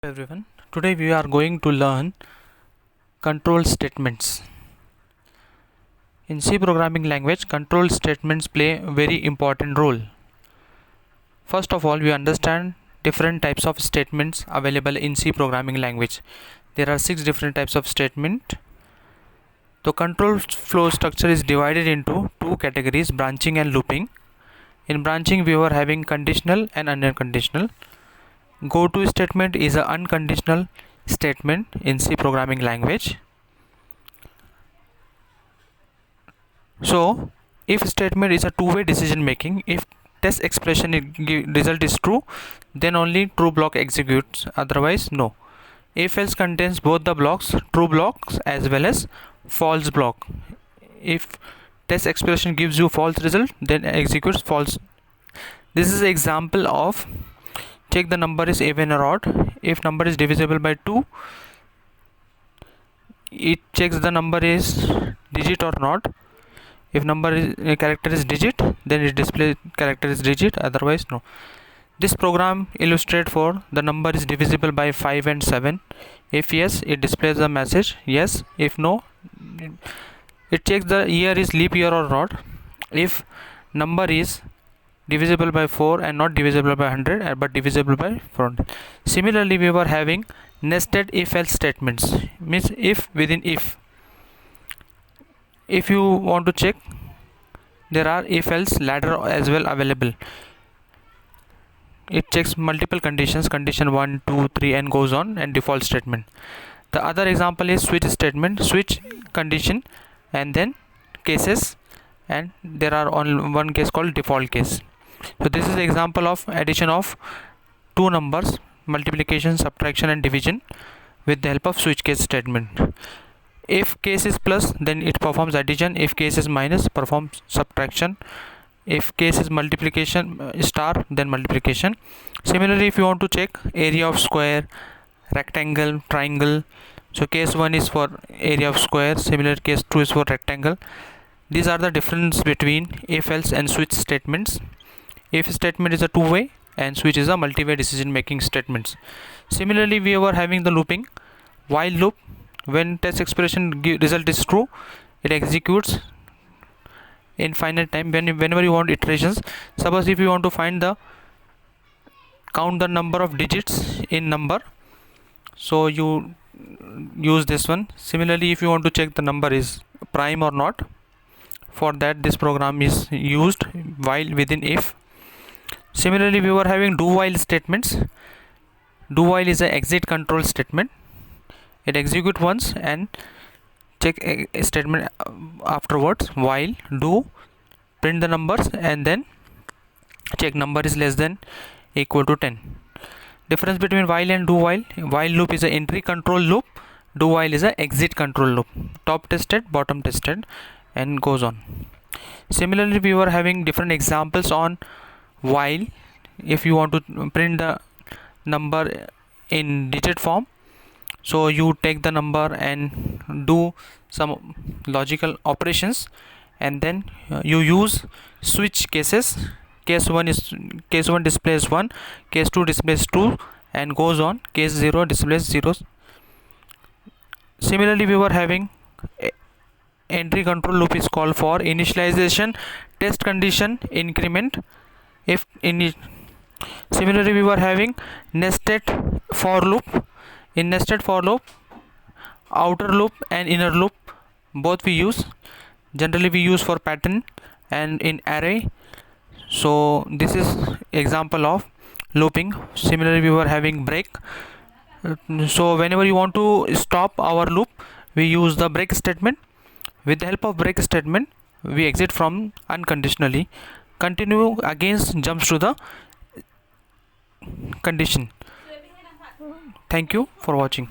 Everyone, today we are going to learn control statements. In C programming language, control statements play a very important role. First of all, we understand different types of statements available in C programming language. There are 6 different types of statement. The control flow structure is divided into 2 categories, branching and looping. In branching, we were having conditional and unconditional. Go-to statement is an unconditional statement in C programming language. So, if statement is a two-way decision making, if test expression result is true, then only true block executes, otherwise no. If else contains both the blocks, true blocks as well as false block. If test expression gives you false result, then executes false. This is an example of check the number is even or odd. If number is divisible by 2, it checks the number is digit or not. If number is character is digit, then it displays character is digit, otherwise no. This program illustrates for the number is divisible by 5 and 7. If yes, it displays the message yes. If no, it checks the year is leap year or not. If number is divisible by 4 and not divisible by 100 but divisible by 400. Similarly, we were having nested if else statements, means if within if. If you want to check, there are if else ladder as well available. It checks multiple conditions, condition 1, 2, 3 and goes on, and default statement. The other example is switch statement, switch condition and then cases, and there are only one case called default case. So this is the example of addition of two numbers, multiplication, subtraction and division with the help of switch case statement. If case is plus, then it performs addition. If case is minus, performs subtraction. If case is multiplication star, then multiplication. Similarly, if you want to check area of square, rectangle, triangle, so case 1 is for area of square, similar case 2 is for rectangle. These are the difference between if else and switch statements. If statement is a two-way and switch is a multi-way decision making statements. Similarly, we were having the looping. While loop, when test expression result is true, it executes in finite time. Whenever you want iterations, suppose if you want to find the count the number of digits in number, so you use this one. Similarly, if you want to check the number is prime or not, for that this program is used while within if. Similarly, we were having do while statements. Do while is an exit control statement. It executes once and check a statement afterwards. While do, print the numbers and then check number is less than equal to 10. Difference between while and do while. While loop is an entry control loop. Do while is an exit control loop. Top tested, bottom tested, and goes on. Similarly, we were having different examples on while. If you want to print the number in digit form, so you take the number and do some logical operations, and then you use switch cases. Case 1 displays 1, case 2 displays 2 and goes on. Case 0 displays 0. Similarly, we were having entry control loop is called for initialization, test condition, increment. Similarly, we were having nested for loop. In nested for loop, outer loop and inner loop both we use. Generally we use for pattern and in array. So this is example of looping. Similarly, we were having break. So whenever you want to stop our loop, we use the break statement. With the help of break statement, we exit from unconditionally. Continue against jumps to the condition. Thank you for watching.